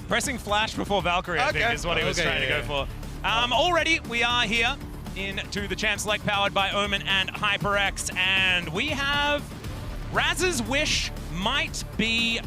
Pressing flash before Valkyrie, I think, is what he was trying to go for. Already, we are here into the Champ Select powered by Omen and HyperX, and we have Raz's wish might be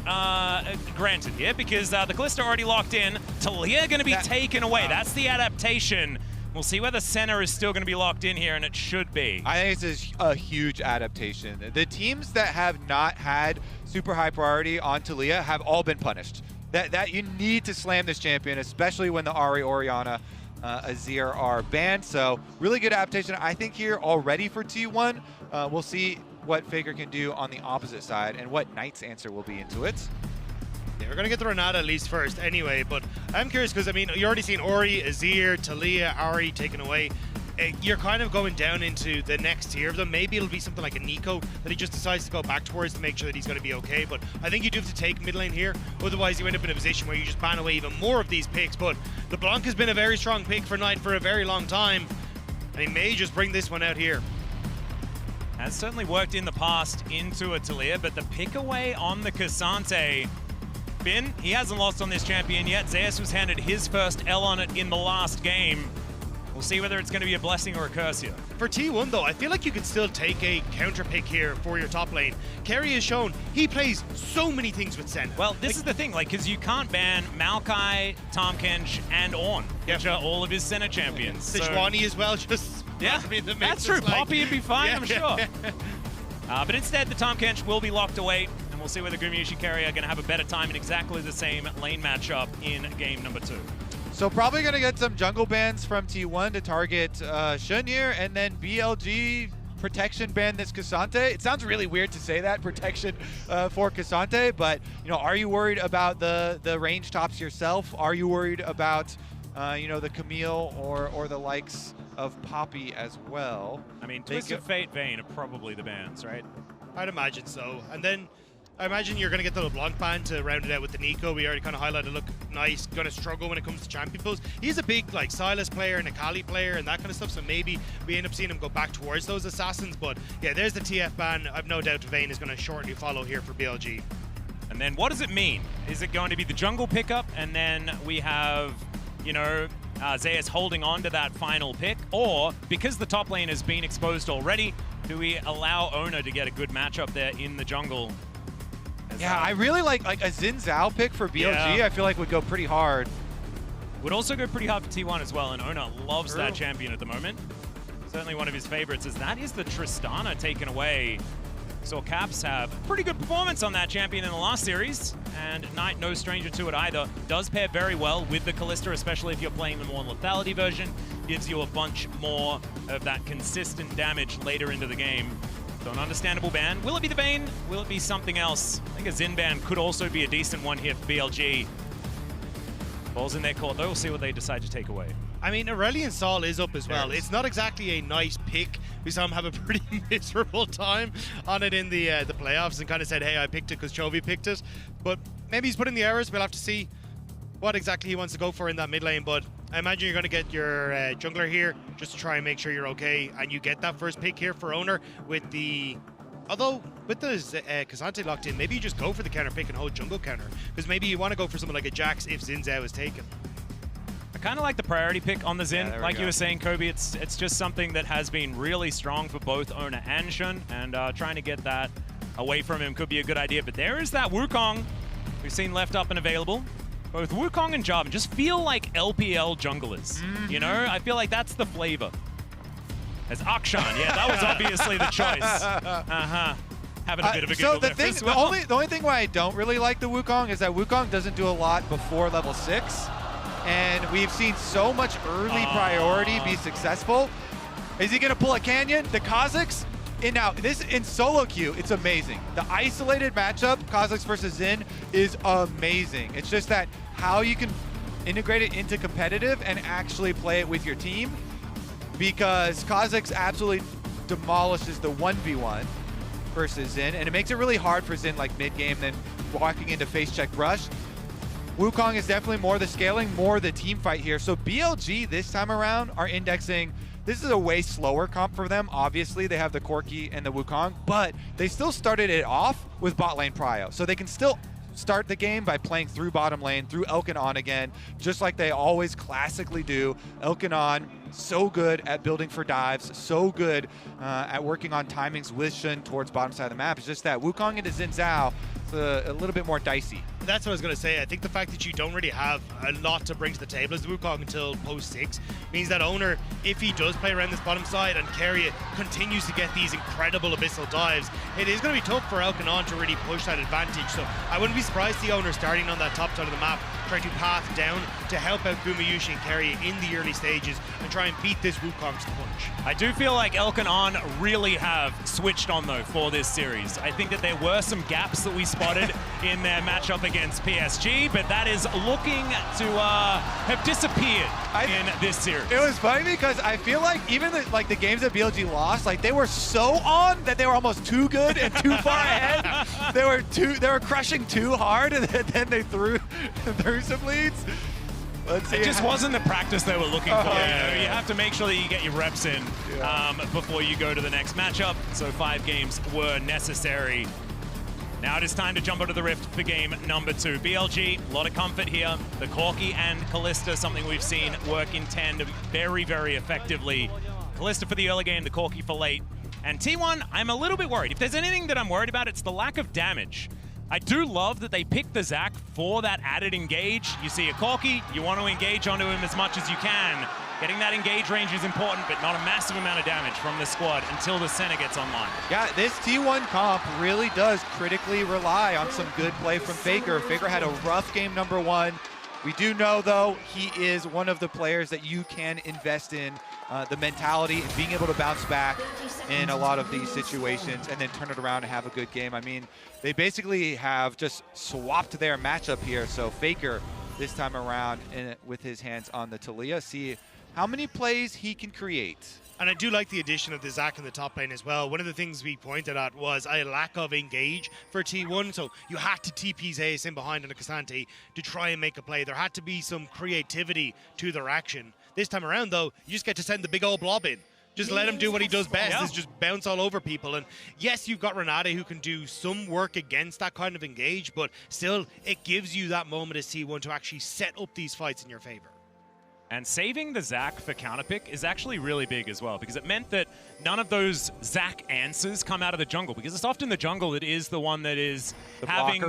granted here because the Kalista already locked in. Taliyah going to be taken away. That's the adaptation. We'll see whether Senna is still going to be locked in here, and it should be. I think this is a huge adaptation. The teams that have not had super high priority on Taliyah have all been punished. That you need to slam this champion, especially when the Ahri, Orianna, Azir are banned. So really good adaptation, I think, here already for T1. We'll see what Faker can do on the opposite side and what Knight's answer will be into it. Yeah, we're going to get the Renata at least first anyway, but I'm curious because, I mean, you're already seeing Ori, Azir, Taliyah, Ahri taken away. You're kind of going down into the next tier of them. Maybe it'll be something like a Nico that he just decides to go back towards to make sure that he's going to be okay. But I think you do have to take mid lane here. Otherwise, you end up in a position where you just ban away even more of these picks. But LeBlanc has been a very strong pick for Knight for a very long time. And he may just bring this one out here. Has certainly worked in the past into a Taliyah, but the pick away on the Cassante. Finn, he hasn't lost on this champion yet. Zeus was handed his first L on it in the last game. We'll see whether it's going to be a blessing or a curse here. For T1 though, I feel like you could still take a counter pick here for your top lane. Kerry has shown he plays so many things with Senna. Well, this is the thing, like, because you can't ban Maokai, Tahm Kench, and Ornn, which are all of his Senna champions. Sejuani as well, just... Yeah, that's true. Like, Poppy would be fine, I'm sure. But instead, the Tahm Kench will be locked away, and we'll see whether Gumayusi Kerry are going to have a better time in exactly the same lane matchup in game number 2. So probably going to get some jungle bans from T1 to target Shun here, and then BLG protection ban this Cassante. It sounds really weird to say that, protection for Cassante, but you know, are you worried about the range tops yourself? Are you worried about you know, the Camille or the likes of Poppy as well? I mean, Twisted Fate, Vayne are probably the bans, right? I'd imagine so. And then I imagine you're going to get the LeBlanc ban to round it out with the Nico. We already kind of highlighted, look, nice, going to struggle when it comes to champion pulls. He's a big, like, Silas player and a Kali player and that kind of stuff, so maybe we end up seeing him go back towards those assassins. But yeah, there's the TF ban. I've no doubt Vayne is going to shortly follow here for BLG. And then what does it mean? Is it going to be the jungle pickup and then we have, you know, Zeus holding on to that final pick? Or, because the top lane has been exposed already, do we allow Ona to get a good matchup there in the jungle? Yeah, I really like a Xin Zhao pick for BLG. Yeah. I feel like would go pretty hard. Would also go pretty hard for T1 as well, and Ona loves that champion at the moment. Certainly one of his favorites, as that is the Tristana taken away. Saw Caps have pretty good performance on that champion in the last series, and Knight, no stranger to it either. Does pair very well with the Kalista, especially if you're playing the more lethality version. Gives you a bunch more of that consistent damage later into the game. So an understandable ban. Will it be the Vayne? Will it be something else? I think a Xin ban could also be a decent one here for BLG. Ball's in their court, though. We'll see what they decide to take away. I mean, Aurelion Sol is up as well. It's not exactly a nice pick. We saw him have a pretty miserable time on it in the playoffs and kind of said, hey, I picked it because Chovy picked it. But maybe he's put in the errors. We'll have to see what exactly he wants to go for in that mid lane. But I imagine you're going to get your jungler here just to try and make sure you're okay. And you get that first pick here for Owner with the... Although, with the Cassante locked in, maybe you just go for the counter pick and hold jungle counter. Because maybe you want to go for someone like a Jax if Xin Zhao is taken. I kind of like the priority pick on the Xin. Like you were saying, Kobe, it's just something that has been really strong for both Ona and Shun. And trying to get that away from him could be a good idea. But there is that Wukong we've seen left up and available. Both Wukong and Jarvan just feel like LPL junglers. You know, I feel like that's the flavor. As Akshan, yeah, that was obviously the choice. Having a bit of a giggle there as well. The only thing why I don't really like the Wukong is that Wukong doesn't do a lot before level 6. And we've seen so much early priority be successful. Is he going to pull a Canyon? The Kazakhs? Now, this in solo queue, it's amazing. The isolated matchup, Kazakhs versus Xin, is amazing. It's just that how you can integrate it into competitive and actually play it with your team, because Kazakhs absolutely demolishes the 1v1 versus Xin, and it makes it really hard for Xin, like mid-game, than walking into face check rush. Wukong is definitely more the scaling, more the team fight here. So BLG this time around are indexing. This is a way slower comp for them. Obviously, they have the Corki and the Wukong, but they still started it off with bot lane prio. So they can still start the game by playing through bottom lane, through Elkin on again, just like they always classically do. Elkin on, so good at building for dives, so good at working on timings with Shen towards bottom side of the map. It's just that Wukong into Xin Zhao, it's a little bit more dicey. That's what I was going to say. I think the fact that you don't really have a lot to bring to the table as Wukong until post 6 means that Owner, if he does play around this bottom side and carry it, continues to get these incredible abyssal dives, it is going to be tough for Elkin to really push that advantage. So I wouldn't be surprised to see Owner starting on that top side of the map, trying to path down to help out Gumayushi and carry in the early stages and try and beat this Wukong's punch. I do feel like Elkin really have switched on though for this series. I think that there were some gaps that we spotted in their matchup against PSG, but that is looking to have disappeared in this series. It was funny because I feel like even the games that BLG lost, like they were so on that they were almost too good and too far ahead. They were crushing too hard, and then they threw some leads. Let's see. It just wasn't the practice they were looking for. Yeah. You have to make sure that you get your reps in before you go to the next matchup. So 5 games were necessary. Now it is time to jump onto the Rift for game number 2. BLG, a lot of comfort here. The Corki and Kalista, something we've seen work in tandem very, very effectively. Kalista for the early game, the Corki for late. And T1, I'm a little bit worried. If there's anything that I'm worried about, it's the lack of damage. I do love that they picked the Zac for that added engage. You see a Corki, you want to engage onto him as much as you can. Getting that engage range is important, but not a massive amount of damage from the squad until the center gets online. Yeah, this T1 comp really does critically rely on some good play from Faker. Faker had a rough game number 1. We do know, though, he is one of the players that you can invest in, the mentality and being able to bounce back in a lot of these situations and then turn it around and have a good game. I mean, they basically have just swapped their matchup here. So Faker, this time around, with his hands on the Taliyah, see how many plays he can create. And I do like the addition of the Zac in the top lane as well. One of the things we pointed at was a lack of engage for T1, so you had to TP Zeus in behind on a Cassante to try and make a play. There had to be some creativity to their action. This time around, though, you just get to send the big old blob in. Just let him do what he does best, is just bounce all over people. And yes, you've got Renate who can do some work against that kind of engage, but still, it gives you that moment as T1 to actually set up these fights in your favor. And saving the Zac for counterpick is actually really big as well, because it meant that none of those Zac answers come out of the jungle, because it's often the jungle that is the one that is having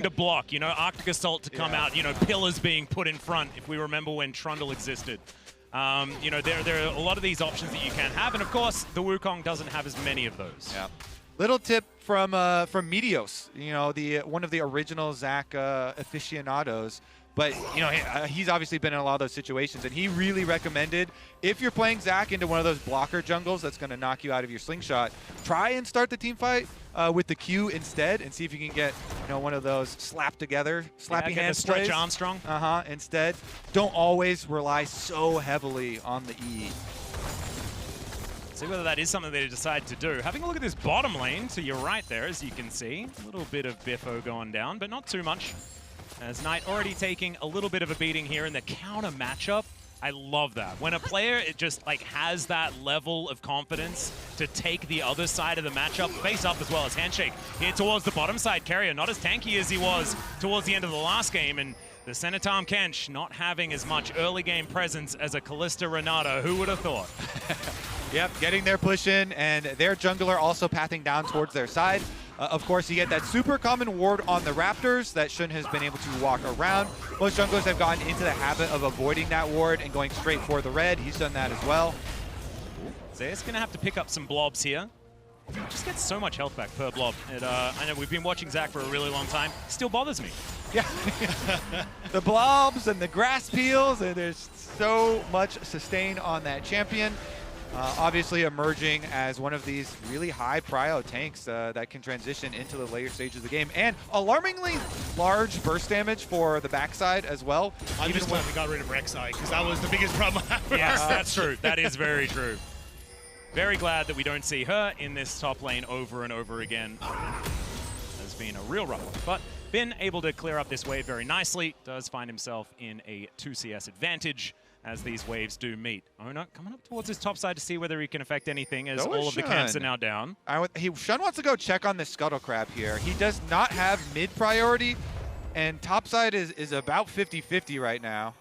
to block, Arctic Assault to come out, pillars being put in front, if we remember when Trundle existed. There are a lot of these options that you can have, and of course, the Wukong doesn't have as many of those. Yeah. Little tip from Meteos, one of the original Zac aficionados. But, he's obviously been in a lot of those situations, and he really recommended, if you're playing Zac into one of those blocker jungles that's going to knock you out of your slingshot, try and start the team fight with the Q instead and see if you can get, one of those slapped together, slappy hands Stretch Armstrong. Instead. Don't always rely so heavily on the E. See whether that is something they decide to do. Having a look at this bottom lane to your right there, as you can see. A little bit of Biffo going down, but not too much. As Knight already taking a little bit of a beating here in the counter matchup. I love that. When a player has that level of confidence to take the other side of the matchup, face up as well as Handshake here towards the bottom side carrier, not as tanky as he was towards the end of the last game. And the Senatom Kench not having as much early game presence as a Kalista Renata. Who would have thought? Yep, getting their push in, and their jungler also pathing down towards their side. Of course, you get that super common ward on the Raptors that Shun has been able to walk around. Most junglers have gotten into the habit of avoiding that ward and going straight for the red. He's done that as well. Zeus going to have to pick up some blobs here. Just gets so much health back per blob. I know we've been watching Zac for a really long time. Still bothers me. Yeah. The blobs and the grass peels, and there's so much sustain on that champion. Obviously emerging as one of these really high prio tanks that can transition into the later stages of the game. And alarmingly large burst damage for the backside as well. I'm just glad we got rid of Rek'Sai, because that was the biggest problem. Yes, that's true. That is very true. Very glad that we don't see her in this top lane over and over again. Has been a real rough one. But been able to clear up this wave very nicely. Does find himself in a 2CS advantage. as these waves do meet. Ona coming up towards his top side to see whether he can affect anything, as So is all of the camps are Shun. now down. Shun wants to go check on this Scuttle Crab here. He does not have mid priority, and topside is about 50-50 right now.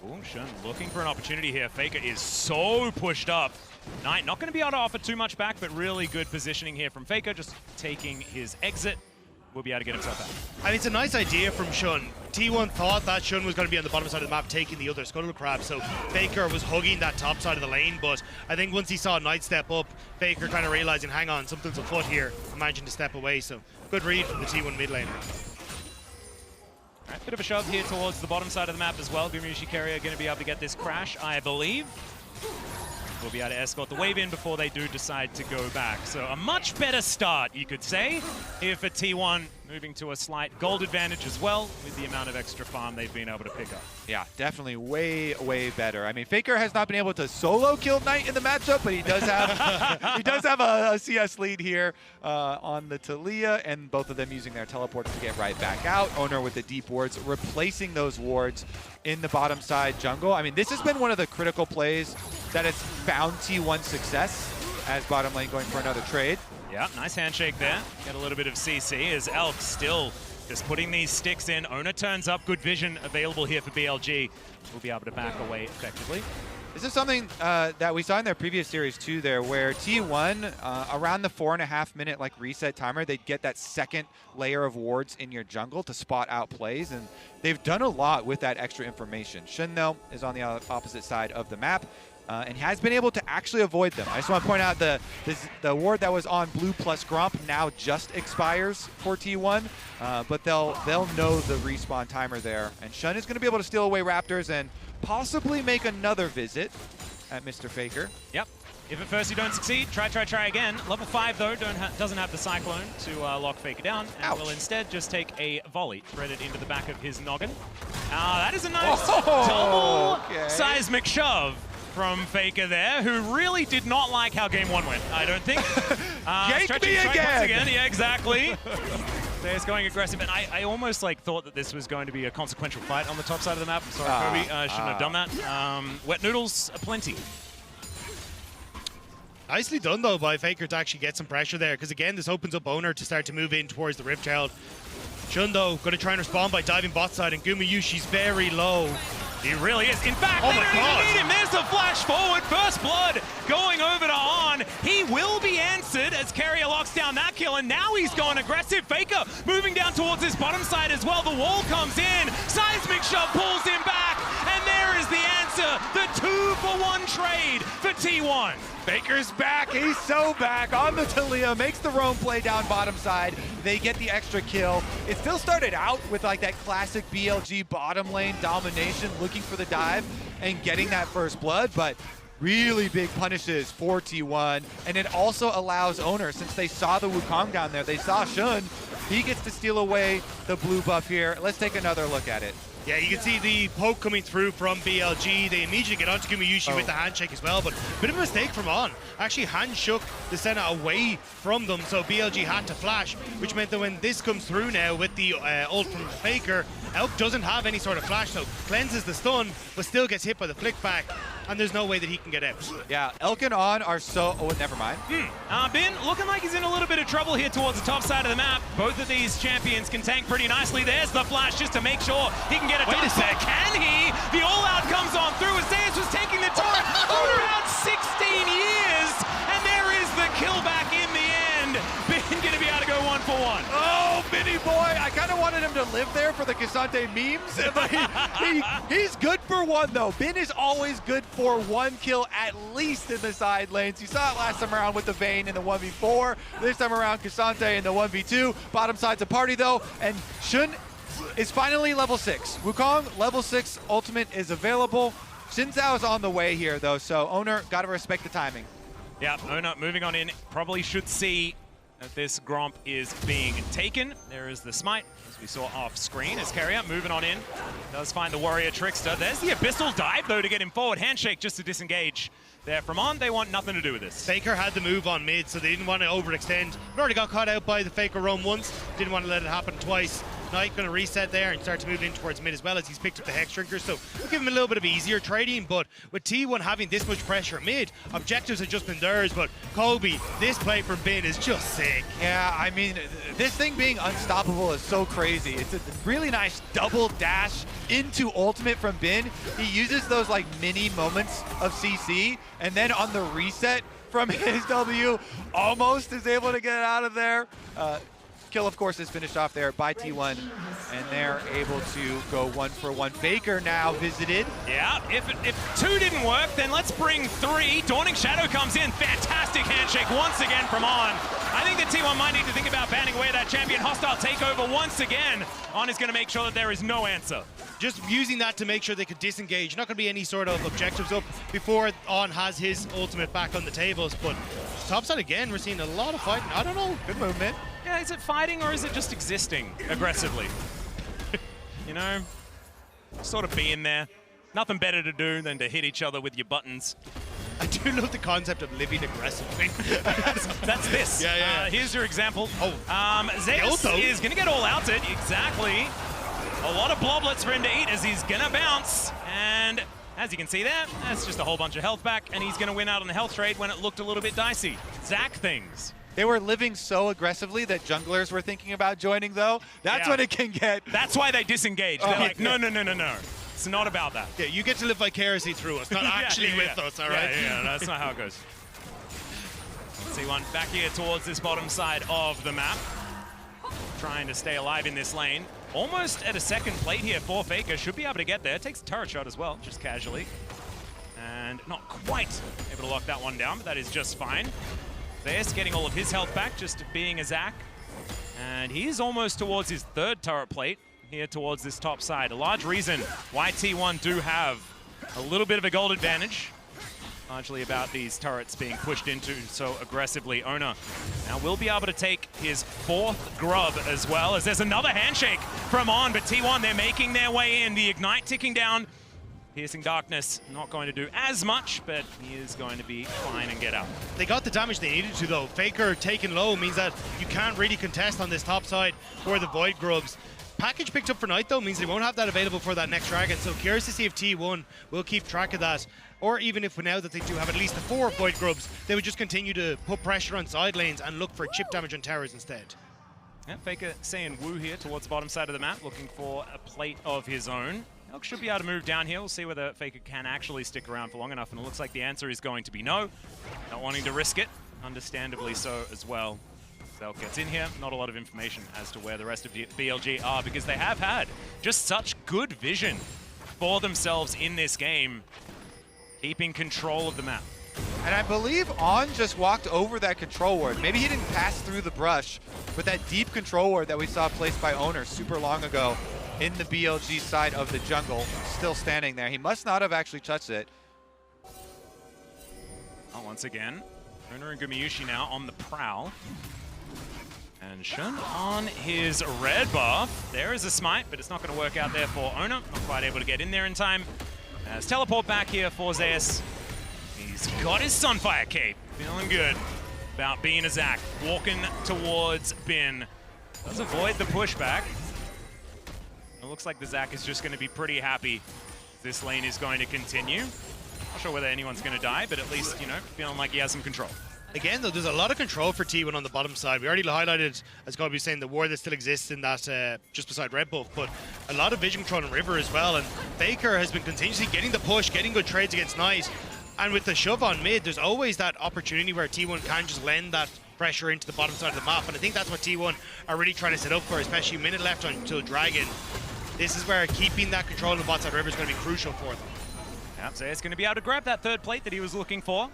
Oh, Shun looking for an opportunity here. Faker is so pushed up. Knight not going to be able to offer too much back, but really good positioning here from Faker, just taking his exit. Will be able to get himself out. I mean, it's a nice idea from Shun. T1 thought that Shun was going to be on the bottom side of the map taking the other Scuttle Crab, so Faker was hugging that top side of the lane, but I think once he saw Knight step up, Faker kind of realizing, hang on, something's afoot here, and managing to step away, so good read from the T1 mid laner. Right, bit of a shove here towards the bottom side of the map as well. Gumushi Carrier going to be able to get this crash, I believe. We'll be able to escort the wave in before they do decide to go back. So a much better start, you could say, here for T1, moving to a slight gold advantage as well with the amount of extra farm they've been able to pick up. Yeah, definitely way, way better. I mean, Faker has not been able to solo kill Knight in the matchup, but he does have a CS lead here on the Talia, and both of them using their teleports to get right back out. Owner with the deep wards, replacing those wards in the bottom side jungle. I mean, this has been one of the critical plays that has found T1 success as bottom lane going for another trade. Yeah, nice handshake there. Get a little bit of CC as Elk still just putting these sticks in. Owner turns up, good vision available here for BLG. We'll be able to back away effectively. This is something that we saw in their previous series too there, where T1, around the 4.5 minute reset timer, they'd get that second layer of wards in your jungle to spot out plays, and they've done a lot with that extra information. Shun, though, is on the opposite side of the map, and has been able to actually avoid them. I just want to point out the ward that was on blue plus Gromp now just expires for T1, but they'll know the respawn timer there, and Shun is going to be able to steal away Raptors and possibly make another visit at Mr. Faker. Yep. If at first you don't succeed, try again. Level 5, though, doesn't have the Cyclone to lock Faker down, and Ouch. will instead just take a volley threaded into the back of his noggin. That is a nice double seismic shove from Faker there, who really did not like how game 1 went, I don't think. Yank me again! Yeah, exactly. There's going aggressive, and I almost thought that this was going to be a consequential fight on the top side of the map. I'm sorry, Kobe, I shouldn't have done that. Wet noodles aplenty. Nicely done, though, by Faker to actually get some pressure there, because again, this opens up Owner to start to move in towards the Rift Child. Shun, though, going to try and respond by diving bot side, and Gumayushi's very low. He really is. In fact, Oh they my don't God. even need him. There's the flash forward. First blood going over to On. He will be answered as Carrier locks down that kill, and now he's going aggressive. Faker moving down towards his bottom side as well. The wall comes in. Seismic shove pulls him back, and there is the answer. The 2-for-1 trade for T1. Faker's back. He's so back on the Talia. Makes the roam play down bottom side. They get the extra kill. It still started out with that classic BLG bottom lane domination, looking for the dive and getting that first blood, but really big punishes for T1. And it also allows Owner, since they saw the Wukong down there, they saw Shun, he gets to steal away the blue buff here. Let's take another look at it. Yeah, you can see the poke coming through from BLG. They immediately get onto Gumayushi with the handshake as well, but a bit of a mistake from On. Actually, hand shook the Senna away from them, so BLG had to flash, which meant that when this comes through now with the ult from Faker, Elk doesn't have any sort of flash, so cleanses the stun, but still gets hit by the flick back, and there's no way that he can get out. Yeah, Elk and On are so... Oh, never mind. Bin looking like he's in a little bit of trouble here towards the top side of the map. Both of these champions can tank pretty nicely. There's the flash just to make sure he can get a Wait a dunk there. sec. Can he? The all-out comes on through as Zeus was taking the turret for around 16 years. And there is the kill back in the end. Bin going to be able to go 1-for-1. Oh, Binny boy! I kind of wanted him to live there for the Cassante memes. But he's good for one, though. Bin is always good for one kill, at least in the side lanes. You saw it last time around with the Vayne in the 1v4. This time around, Cassante in the 1v2. Bottom side's a party, though, and Shun is finally level 6. Wukong, level 6 ultimate is available. Xin Zhao is on the way here, though, so Owner, gotta respect the timing. Yeah, Owner moving on in. Probably should see that this Gromp is being taken. There is the smite, as we saw off screen, as Carrier moving on in. Does find the Warrior Trickster. There's the Abyssal dive, though, to get him forward. Handshake just to disengage there from On. They want nothing to do with this. Faker had the move on mid, so they didn't want to overextend. They already got caught out by the Faker roam once, didn't want to let it happen twice. Knight going to reset there and start to move in towards mid as well as he's picked up the Hex Drinker, so we'll give him a little bit of easier trading, but with T1 having this much pressure mid, objectives have just been theirs, but Kobe, this play from Bin is just sick. Yeah, I mean, this thing being unstoppable is so crazy. It's a really nice double dash into ultimate from Bin. He uses those like mini moments of CC, and then on the reset from his W, almost is able to get out of there. Kill, of course, is finished off there by T1, and they're able to go 1-for-1. Faker now visited. Yeah, if 2 didn't work, then let's bring 3. Dawning Shadow comes in. Fantastic handshake once again from On. I think that T1 might need to think about banning away that champion. Hostile takeover once again. On is going to make sure that there is no answer. Just using that to make sure they could disengage. Not going to be any sort of objectives up before On has his ultimate back on the tables, but topside again, we're seeing a lot of fighting. I don't know. Good movement. Yeah, is it fighting or is it just existing aggressively? You know, sort of being there. Nothing better to do than to hit each other with your buttons. I do love the concept of living aggressively. That's this. Yeah. Here's your example. Oh. Zeus is going to get all outed. Exactly. A lot of bloblets for him to eat as he's going to bounce. And as you can see there, that's just a whole bunch of health back. And he's going to win out on the health trade when it looked a little bit dicey. Zac things. They were living so aggressively that junglers were thinking about joining, though. That's when it can get... That's why they disengage. They're like, no. It's not about that. Yeah, you get to live vicariously through us, not actually with us, all right? Yeah, that's not how it goes. C1 back here towards this bottom side of the map. Trying to stay alive in this lane. Almost at a second plate here for Faker. Should be able to get there. Takes a turret shot as well, just casually. And not quite able to lock that one down, but that is just fine. Zeus getting all of his health back, just being a Zac. And he's almost towards his 3rd turret plate here towards this top side. A large reason why T1 do have a little bit of a gold advantage. Largely about these turrets being pushed into so aggressively. Ona now will be able to take his 4th grub as well, as there's another handshake from On, but T1, they're making their way in. The Ignite ticking down. Piercing Darkness not going to do as much, but he is going to be fine and get out. They got the damage they needed to, though. Faker taken low means that you can't really contest on this top side for the Void Grubs. Package picked up for Knight, though, means they won't have that available for that next Dragon, so curious to see if T1 will keep track of that, or even if now that they do have at least the 4 Void Grubs, they would just continue to put pressure on side lanes and look for chip damage on towers instead. Yeah, Faker saying woo here towards the bottom side of the map, looking for a plate of his own. Elk should be able to move down here. We'll see whether Faker can actually stick around for long enough, and it looks like the answer is going to be no. Not wanting to risk it, understandably so as well. Elk gets in here, not a lot of information as to where the rest of the BLG are, because they have had just such good vision for themselves in this game, keeping control of the map. And I believe On just walked over that control ward. Maybe he didn't pass through the brush, but that deep control ward that we saw placed by Owner super long ago in the BLG side of the jungle, still standing there. He must not have actually touched it. Oh, once again, Owner and Gumayushi now on the prowl. And Shun on his red buff. There is a smite, but it's not going to work out there for Owner. Not quite able to get in there in time. As teleport back here for Zeus. He's got his Sunfire cape. Feeling good about being a Zac. Walking towards Bin. Does avoid the pushback. It looks like the Zac is just going to be pretty happy. This lane is going to continue. Not sure whether anyone's going to die, but at least, you know, feeling like he has some control. Again, though, there's a lot of control for T1 on the bottom side. We already highlighted, as Kobe was saying, the war that still exists in that just beside Red Bull, but a lot of vision control in River as well. And Faker has been continuously getting the push, getting good trades against Knight. And with the shove on mid, there's always that opportunity where T1 can just lend that pressure into the bottom side of the map. And I think that's what T1 are really trying to set up for, especially a minute left until Dragon. This is where keeping that control on the bot side River is going to be crucial for them. Yep, so it's going to be able to grab that 3rd plate that he was looking for.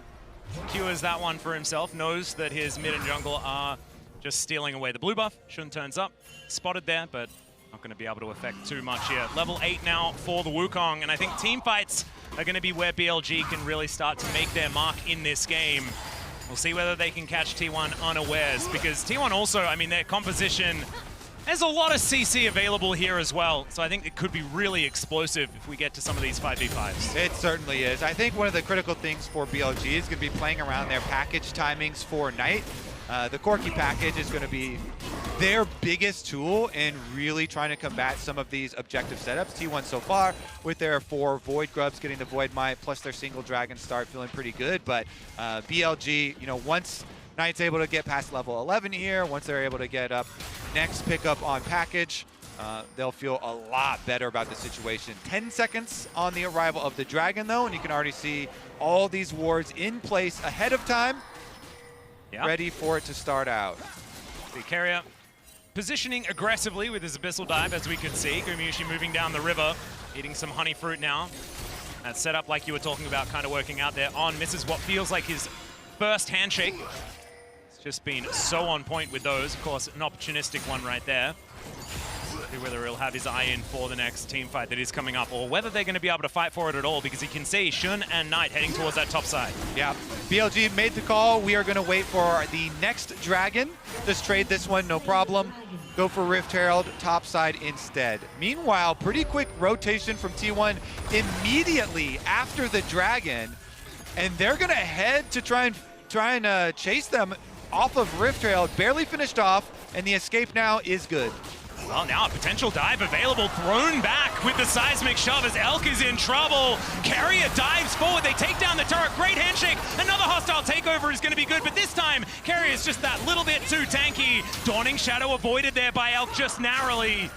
Cures that one for himself, knows that his mid and jungle are just stealing away the blue buff. Shun turns up, spotted there, but not going to be able to affect too much here. Level 8 now for the Wukong, and I think team fights are going to be where BLG can really start to make their mark in this game. We'll see whether they can catch T1 unawares, because T1 also, I mean, their composition, there's a lot of CC available here as well, so I think it could be really explosive if we get to some of these 5v5s. It certainly is. I think one of the critical things for BLG is going to be playing around their package timings for Knight. The Corki package is going to be their biggest tool in really trying to combat some of these objective setups. T1 so far with their 4 Void Grubs getting the Void Might plus their single Dragon start feeling pretty good, but BLG, you know, once Knight's able to get past level 11 here, once they're able to get up next pickup on package, they'll feel a lot better about the situation. 10 seconds on the arrival of the Dragon though, and you can already see all these wards in place ahead of time, ready for it to start out. The carrier positioning aggressively with his Abyssal Dive, as we can see. Gumayusi moving down the river, eating some honey fruit now. That setup, like you were talking about, kind of working out there. On misses what feels like his first handshake. It's just been so on point with those. Of course, an opportunistic one right there. See whether he'll have his eye in for the next team fight that is coming up, or whether they're going to be able to fight for it at all, because you can see Shun and Knight heading towards that top side. Yeah, BLG made the call. We are going to wait for the next Dragon. Just trade this one, no problem. Go for Rift Herald, top side instead. Meanwhile, pretty quick rotation from T1 immediately after the Dragon, and they're going to head to try and chase them off of Rift Herald. Barely finished off, and the escape now is good. Well, now a potential dive available, thrown back with the seismic shove as Elk is in trouble. Carrier dives forward, they take down the turret, great handshake. Another hostile takeover is going to be good, but this time, Carrier's just that little bit too tanky. Dawning Shadow avoided there by Elk just narrowly.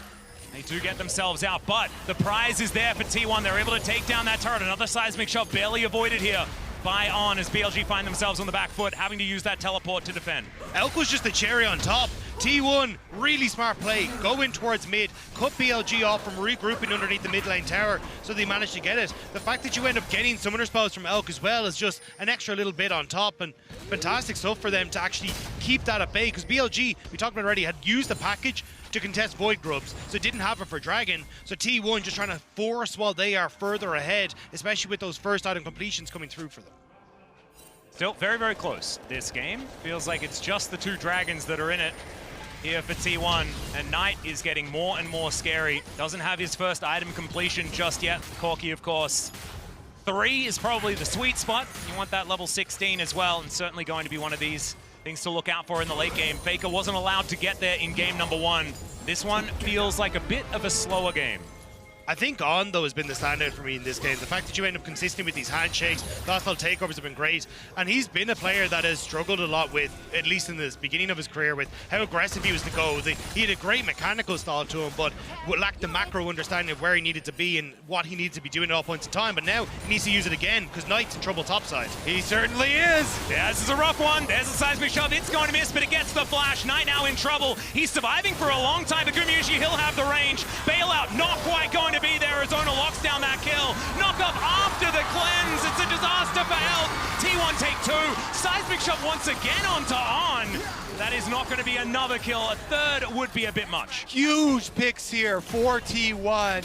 They do get themselves out, but the prize is there for T1. They're able to take down that turret. Another seismic shove barely avoided here by On as BLG find themselves on the back foot, having to use that teleport to defend. Elk was just the cherry on top. T1, really smart play. Go in towards mid, cut BLG off from regrouping underneath the mid lane tower, so they managed to get it. The fact that you end up getting summoner spells from Elk as well is just an extra little bit on top, and fantastic stuff for them to actually keep that at bay, because BLG, we talked about already, had used the package to contest Void Grubs, so didn't have it for Dragon. So T1 just trying to force while they are further ahead, especially with those first item completions coming through for them. Still very, very close. This game feels like it's just the 2 Dragons that are in it here for T1, and Knight is getting more and more scary. Doesn't have his first item completion just yet. Corki, of course. 3 is probably the sweet spot. You want that level 16 as well, and certainly going to be one of these things to look out for in the late game. Faker wasn't allowed to get there in game number 1. This one feels like a bit of a slower game. I think On, though, has been the standout for me in this game. The fact that you end up consistent with these handshakes, the hostile takeovers have been great. And he's been a player that has struggled a lot with, at least in the beginning of his career, with how aggressive he was to go. He had a great mechanical style to him, but lacked the macro understanding of where he needed to be and what he needed to be doing at all points in time. But now he needs to use it again, because Knight's in trouble topside. He certainly is. Yeah, this is a rough one. There's a seismic shove. It's going to miss, but it gets the flash. Knight now in trouble. He's surviving for a long time. The Gumayusi, he'll have the range. Bailout not quite going to be there. Arizona locks down that kill. Knock up after the cleanse. It's a disaster for Elk. T1 take 2. Seismic shove once again onto On. That is not going to be another kill. A third would be a bit much. Huge picks here for T1.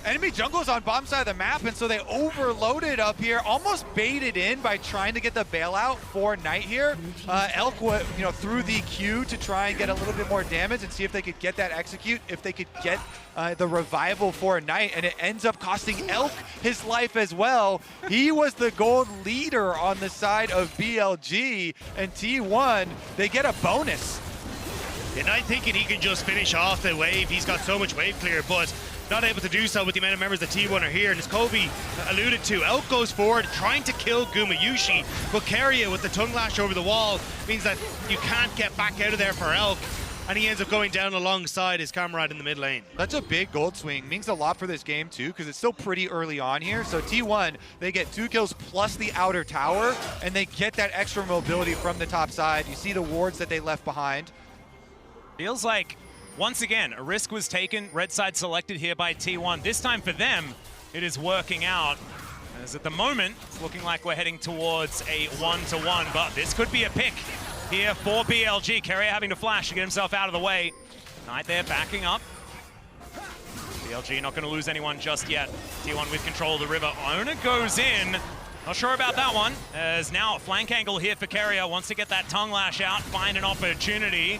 Enemy jungle's on bottom side of the map, and so they overloaded up here, almost baited in by trying to get the bailout for Knight here. Elk, through the Q to try and get a little bit more damage and see if they could get that execute, if they could get the revival for Knight, and it ends up costing Elk his life as well. He was the gold leader on the side of BLG, and T1, they get a bonus. And I'm thinking he can just finish off the wave. He's got so much wave clear, but not able to do so with the amount of members that T1 are here. And as Kobe alluded to, Elk goes forward trying to kill Gumayusi, but Carrier with the tongue lash over the wall means that you can't get back out of there for Elk, and he ends up going down alongside his comrade in the mid lane. Such a big gold swing. Means a lot for this game too, because it's still pretty early on here. So T1, they get 2 kills plus the outer tower, and they get that extra mobility from the top side. You see the wards that they left behind. Feels like, once again, a risk was taken. Red side selected here by T1. This time for them, it is working out. As at the moment, it's looking like we're heading towards a 1-to-1, but this could be a pick here for BLG. Carrier having to flash to get himself out of the way. Knight there backing up. BLG not going to lose anyone just yet. T1 with control of the river. Ona goes in. Not sure about that one, as now a flank angle here for Carrier. Wants to get that tongue lash out, find an opportunity.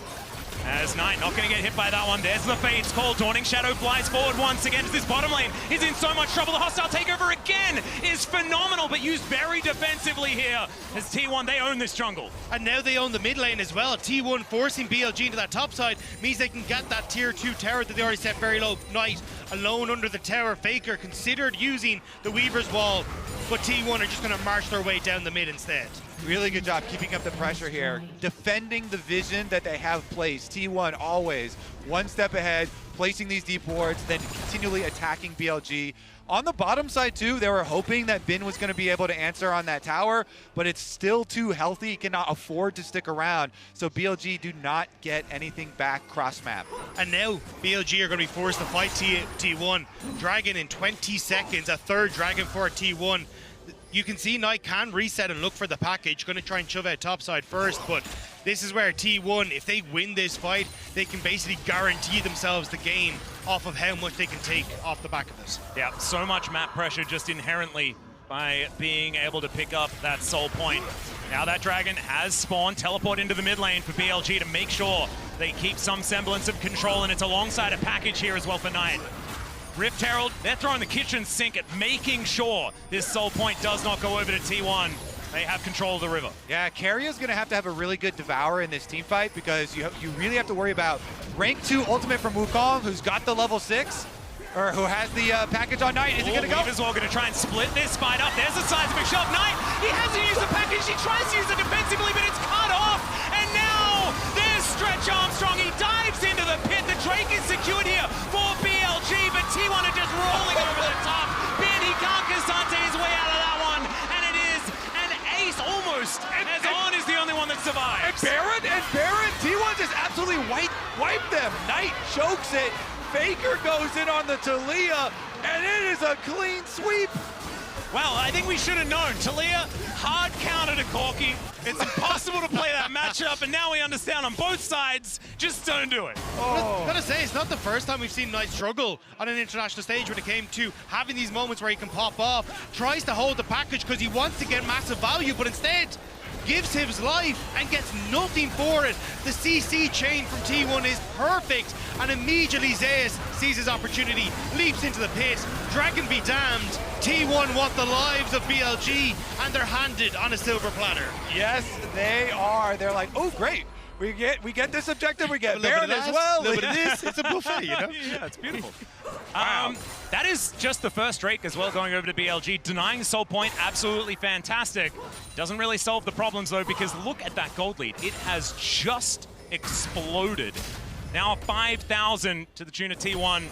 As Knight not going to get hit by that one. There's the Fates call. Dawning Shadow flies forward once again. This bottom lane is in so much trouble. The hostile takeover again is phenomenal, but used very defensively here. As T1, they own this jungle. And now they own the mid lane as well. T1 forcing BLG into that top side means they can get that tier 2 tower that they already set very low. Knight alone under the tower. Faker considered using the Weaver's Wall, but T1 are just going to march their way down the mid instead. Really good job keeping up the pressure here, defending the vision that they have placed. T1 always one step ahead, placing these deep wards, then continually attacking BLG. On the bottom side too, they were hoping that Bin was going to be able to answer on that tower, but it's still too healthy. He cannot afford to stick around, so BLG do not get anything back cross map. And now BLG are going to be forced to fight T1. Dragon in 20 seconds, a third Dragon for T1. You can see Knight can reset and look for the package. Going to try and shove out topside first, but this is where T1, if they win this fight, they can basically guarantee themselves the game off of how much they can take off the back of this. Yeah, so much map pressure just inherently by being able to pick up that soul point. Now that Dragon has spawned, teleport into the mid lane for BLG to make sure they keep some semblance of control, and it's alongside a package here as well for Knight. Rift Herald, they're throwing the kitchen sink at making sure this soul point does not go over to T1. They have control of the river. Yeah, Carrier's going to have a really good Devourer in this team fight, because you really have to worry about rank 2 ultimate from Wukong, who's got the level 6, or who has the package on Knight. Is he going to go? Weaver's Wall going to try and split this fight up. There's a seismic shot. Knight, he hasn't used the package. He tries to use it defensively, but it's cut off. And now there's Stretch Armstrong. He dives into the pit. The Drake is secured here for BLG, but T1 are just rolling over the top. Ben, he can't Cassante his way out of that one. And it is an ace almost, as On is the only one that survives. And Baron, T1 just absolutely wiped them. Knight chokes it. Faker goes in on the Talia, and it is a clean sweep. Well, I think we should have known. Talia, hard counter to Corki. It's impossible to play that matchup, and now we understand on both sides, just don't do it. Oh. Gotta say, it's not the first time we've seen Knight struggle on an international stage when it came to having these moments where he can pop off, tries to hold the package because he wants to get massive value, but instead gives his life and gets nothing for it. The CC chain from T1 is perfect, and immediately Zeus sees his opportunity, leaps into the pit. Dragon be damned. T1 want the lives of BLG, and they're handed on a silver platter. Yes, they are. They're like, oh, great. We get this objective. We get Baron as well. A little bit of this. It's a buffet, you know? Yeah, it's beautiful. Wow. That is just the first Drake as well, going over to BLG. Denying Soul Point, absolutely fantastic. Doesn't really solve the problems, though, because look at that gold lead. It has just exploded. Now 5,000 to the tune of T1.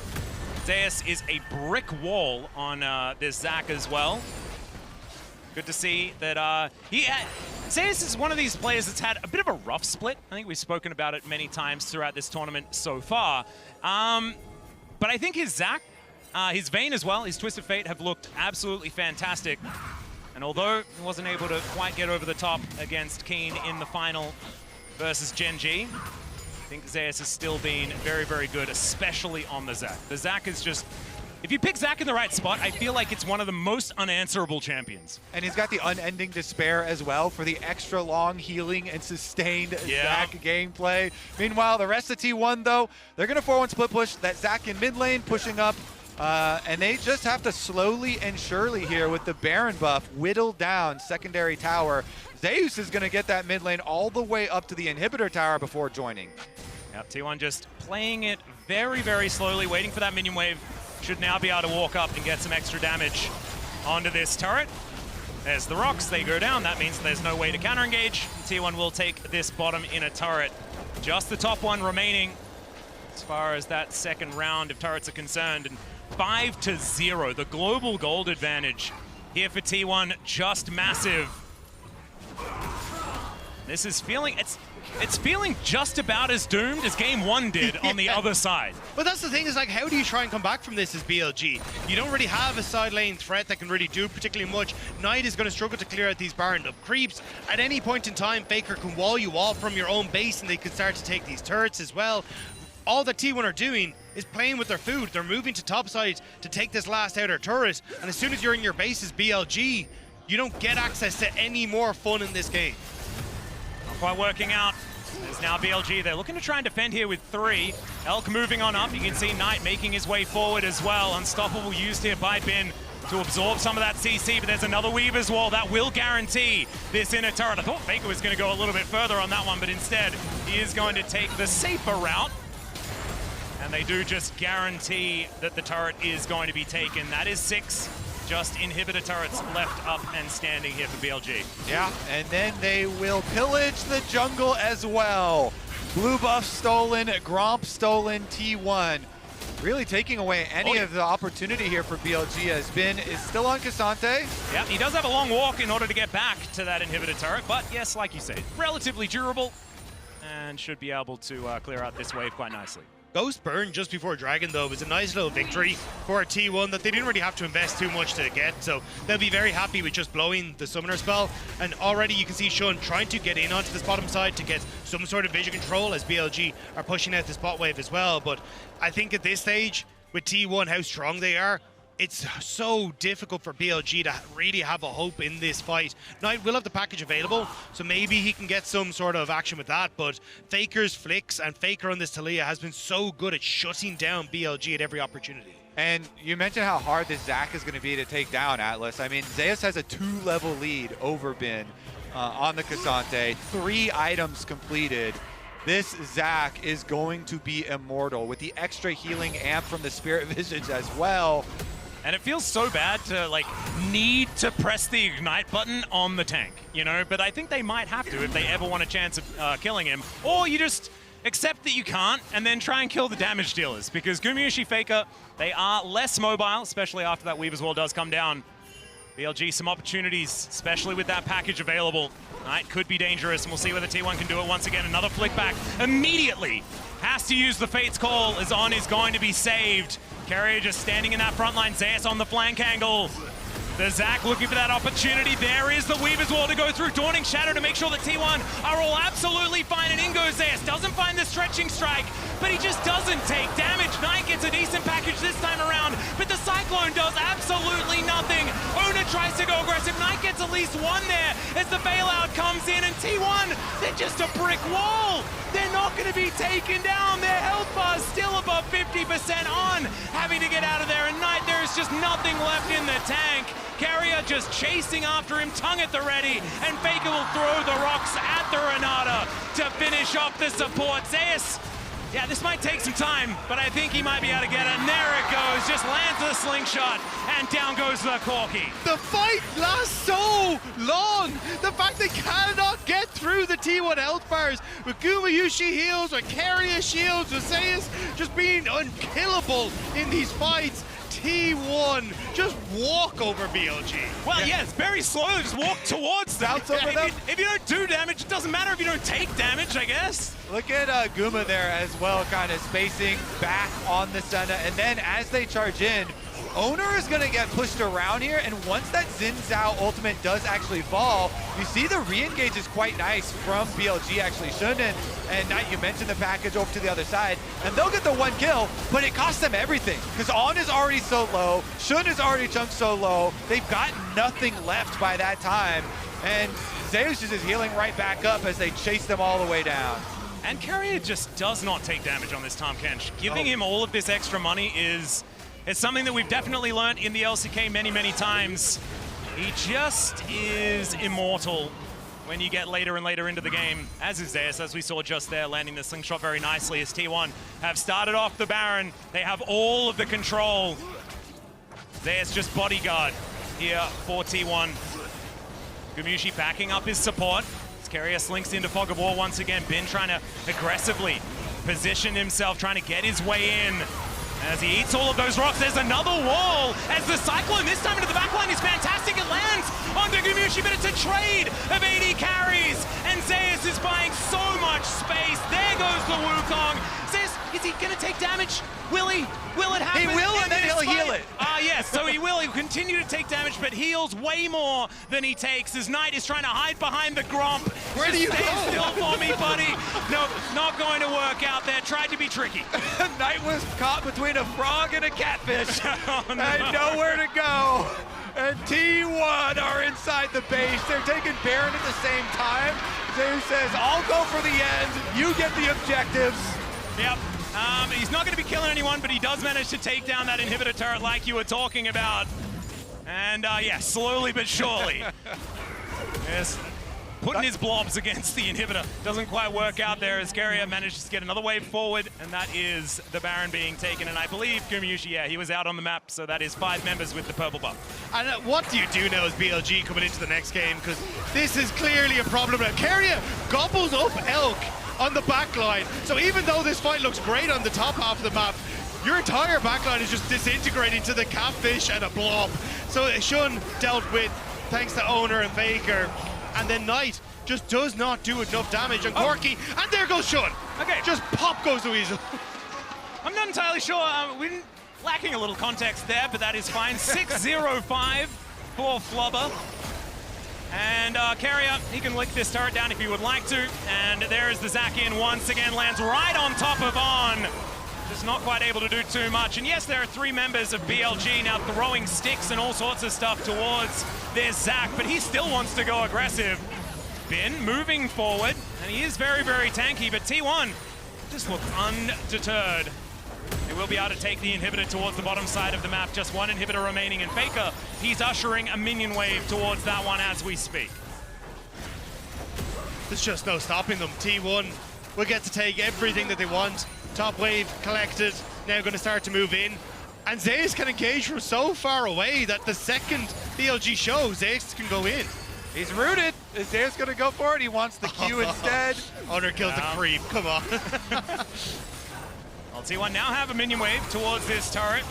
Zeus is a brick wall on this Zac as well. Good to see that Zeus is one of these players that's had a bit of a rough split. I think we've spoken about it many times throughout this tournament so far. But I think his Zac, his Vayne as well, his Twisted Fate have looked absolutely fantastic. And although he wasn't able to quite get over the top against Keen in the final versus Gen G, I think Zeus has still been very, very good, especially on the Zac. The Zac is just, if you pick Zac in the right spot, I feel like it's one of the most unanswerable champions. And he's got the unending despair as well for the extra long healing and sustained Zac gameplay. Meanwhile, the rest of T1, though, they're going to 4-1 split push that Zac in mid lane pushing up. And they just have to slowly and surely here with the Baron buff whittle down secondary tower. Zeus is going to get that mid lane all the way up to the inhibitor tower before joining. Yep, T1 just playing it very, very slowly, waiting for that minion wave. Should now be able to walk up and get some extra damage onto this turret. There's the rocks, they go down. That means there's no way to counter engage. T1 will take this bottom inner turret. Just the top one remaining as far as that second round of turrets are concerned. And 5-0, the global gold advantage here for T1, just massive. This is feeling, it's feeling just about as doomed as game one did on the other side. But that's the thing, is like, how do you try and come back from this as BLG? You don't really have a side lane threat that can really do particularly much. Knight is going to struggle to clear out these Baron up creeps. At any point in time, Faker can wall you off from your own base, and they can start to take these turrets as well. All that T1 are doing is playing with their food. They're moving to topside to take this last outer turret, and as soon as you're in your base as BLG, you don't get access to any more fun in this game. Not quite working out There's now BLG. They're looking to try and defend here with 3. Elk moving on up. You can see Knight making his way forward as well. Unstoppable used here by Bin to absorb some of that CC, but there's another Weaver's Wall that will guarantee this inner turret. I thought Faker was going to go a little bit further on that one, but instead he is going to take the safer route. And they do just guarantee that the turret is going to be taken. That is 6 just inhibitor turrets left up and standing here for BLG. Yeah, and then they will pillage the jungle as well. Blue buff stolen, Gromp stolen, T1. Really taking away any of the opportunity here for BLG as Bin is still on Cassante. Yeah, he does have a long walk in order to get back to that inhibitor turret, but yes, like you say, relatively durable and should be able to clear out this wave quite nicely. Ghost Burn just before Dragon, though, was a nice little victory for a T1 that they didn't really have to invest too much to get, so they'll be very happy with just blowing the Summoner spell. And already you can see Shun trying to get in onto this bottom side to get some sort of vision control as BLG are pushing out this bot wave as well. But I think at this stage, with T1, how strong they are, it's so difficult for BLG to really have a hope in this fight. Knight will have the package available, so maybe he can get some sort of action with that, but Faker's flicks and Faker on this Taliyah has been so good at shutting down BLG at every opportunity. And you mentioned how hard this Zac is going to be to take down, Atlas. I mean, Zeus has a 2-level lead over Bin on the Cassante. 3 items completed. This Zac is going to be immortal with the extra healing amp from the Spirit Visions as well. And it feels so bad to, like, need to press the ignite button on the tank, you know? But I think they might have to if they ever want a chance of killing him. Or you just accept that you can't and then try and kill the damage dealers. Because Gumayusi, Faker, they are less mobile, especially after that Weaver's Wall does come down. BLG, some opportunities, especially with that package available. Knight could be dangerous, and we'll see whether T1 can do it once again. Another flick back immediately. Has to use the Fate's Call as On is going to be saved. Carrier just standing in that front line. Zeus on the flank angle. The Zac looking for that opportunity. There is the Weaver's Wall to go through. Dawning Shadow to make sure that T1 are all absolutely fine. And in goes Zeus. Doesn't find the stretching strike, but he just doesn't take damage. Knight gets a decent package this time around, but the Cyclone does absolutely nothing. Ona tries to go aggressive. Knight gets at least 1 there as the bailout comes in, and T1, they're just a brick wall. They're not going to be taken down. Their health bar is still above 50% on, having to get out of there. And Knight, there is just nothing left in the tank. Carrier just chasing after him, tongue at the ready, and Faker will throw the rocks at the Renata to finish off the support. Zeus, yeah, this might take some time, but I think he might be able to get it. And there it goes, just lands the slingshot, and down goes the Corki. The fight lasts so long. The fact they cannot get through the T1 health bars with Gumayusi heals, with Carrier shields, with Zeus just being unkillable in these fights. T1 just walk over BLG. Well, yeah, it's very slow. Just walk towards them. If you don't do damage, it doesn't matter if you don't take damage, I guess. Look at Guma there as well, kind of spacing back on the Senna. And then as they charge in, Owner is going to get pushed around here, and once that Xin Zhao ultimate does actually fall, you see the re-engage is quite nice from BLG actually. Shun and Knight, you mentioned the package over to the other side, and they'll get the 1 kill, but it costs them everything, because On is already so low, Shun is already chunked so low, they've got nothing left by that time, and Zeus is just healing right back up as they chase them all the way down. And Carrier just does not take damage on this Tahm Kench. Giving him all of this extra money is... it's something that we've definitely learned in the LCK many, many times. He just is immortal when you get later and later into the game, as is Zeus, as we saw just there, landing the slingshot very nicely as T1 have started off the Baron. They have all of the control. Zeus just bodyguard here for T1. Gumayusi backing up his support. Carrier slinks into Fog of War once again. Bin trying to aggressively position himself, trying to get his way in. As he eats all of those rocks, there's another wall. As the Cyclone this time into the backline is fantastic. It lands onto Gumayusi, but it's a trade of AD carries. And Zeus is buying so much space. There goes the Wukong. Zeus Is he going to take damage? Will he? Will it happen? He will, and then he'll heal it. Yes, so he will. He'll continue to take damage, but heals way more than he takes as Knight is trying to hide behind the Gromp. Where do you Stay go? still for me, buddy. No, not going to work out there. Tried to be tricky. Knight was caught between a frog and a catfish. Oh, no. And nowhere to go. And T1 are inside the base. They're taking Baron at the same time. Zeus says, I'll go for the end. You get the objectives. Yep. He's not going to be killing anyone, but he does manage to take down that inhibitor turret like you were talking about. And yeah, slowly but surely. Yes. Putting his blobs against the inhibitor. Doesn't quite work out there as Keria manages to get another wave forward, and that is the Baron being taken. And I believe Kumyushi, yeah, he was out on the map, so that is 5 members with the purple buff. And what do you do now as BLG coming into the next game? Because this is clearly a problem. Keria gobbles up Elk on the back line. So even though this fight looks great on the top half of the map, your entire backline is just disintegrating to the catfish and a blob. So Shun dealt with, thanks to Owner and Faker. And then Knight just does not do enough damage on Corki, and there goes Shun. Okay. Just pop goes the Weasel. I'm not entirely sure. We're lacking a little context there, but that is fine. 6-0-5 for Flubber. And Keria, he can lick this turret down if he would like to. And there is the Zac in once again, lands right on top of On. Just not quite able to do too much. And yes, there are 3 members of BLG now throwing sticks and all sorts of stuff towards their Zac, but he still wants to go aggressive. Bin moving forward, and he is very, very tanky, but T1 just looks undeterred. They will be able to take the inhibitor towards the bottom side of the map. Just 1 inhibitor remaining, and Faker, he's ushering a minion wave towards that one as we speak. There's just no stopping them. T1 will get to take everything that they want. Top wave collected, now going to start to move in. And Zeus can engage from so far away that the second BLG show, Zeus can go in. He's rooted. Is Zeus going to go for it? He wants the Q instead. Honor kills the creep, come on. Well, T1 now have a minion wave towards this turret.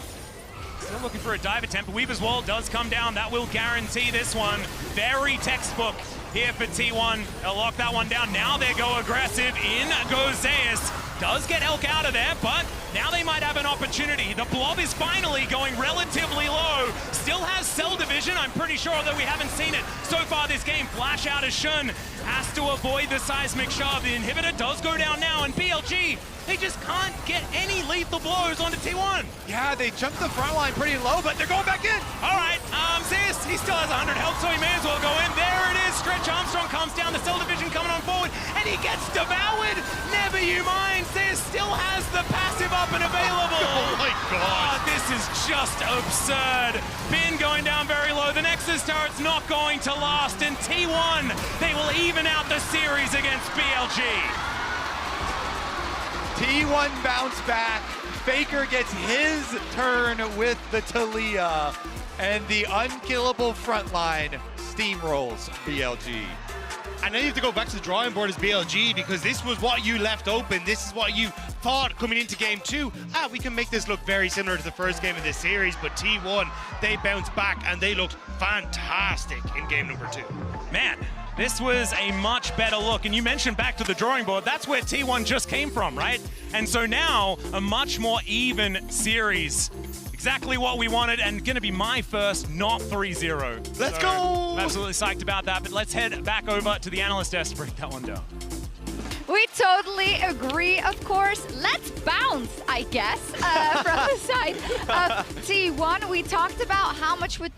Still looking for a dive attempt. Weaver's Wall does come down. That will guarantee this one. Very textbook here for T1. They'll lock that one down. Now they go aggressive. In goes Zeus. Does get Elk out of there, but now they might have an opportunity. The blob is finally going relatively low. Still has cell division. I'm pretty sure that we haven't seen it so far this game. Flash out as Shun has to avoid the seismic shove. The inhibitor does go down now, and BLG, they just can't get any lethal blows onto T1. Yeah, they jumped the front line pretty low, but they're going back in. All right, Zeus, he still has 100 health, so he may as well go in. There it is. Stretch Armstrong comes down. The cell division coming on forward, and he gets devoured. Never you mind. Zeus still has the passive up and available. Oh my God. This is just absurd. Bin going down very low. The Nexus turret's not going to last, and T1, they will even out the series against BLG. T1 bounce back. Faker gets his turn with the Talia, and the unkillable front line steamrolls BLG. And now you have to go back to the drawing board as BLG, because this was what you left open. This is what you thought coming into game 2. We can make this look very similar to the first game of this series, but T1, they bounced back and they looked fantastic in game number 2. Man, this was a much better look. And you mentioned back to the drawing board. That's where T1 just came from, right? And so now a much more even series. Exactly what we wanted, and gonna be my first, not 3-0. Let's go! I'm absolutely psyched about that, but let's head back over to the analyst desk to break that one down. We totally agree, of course. Let's bounce, I guess, from the side of T1. We talked about how much would they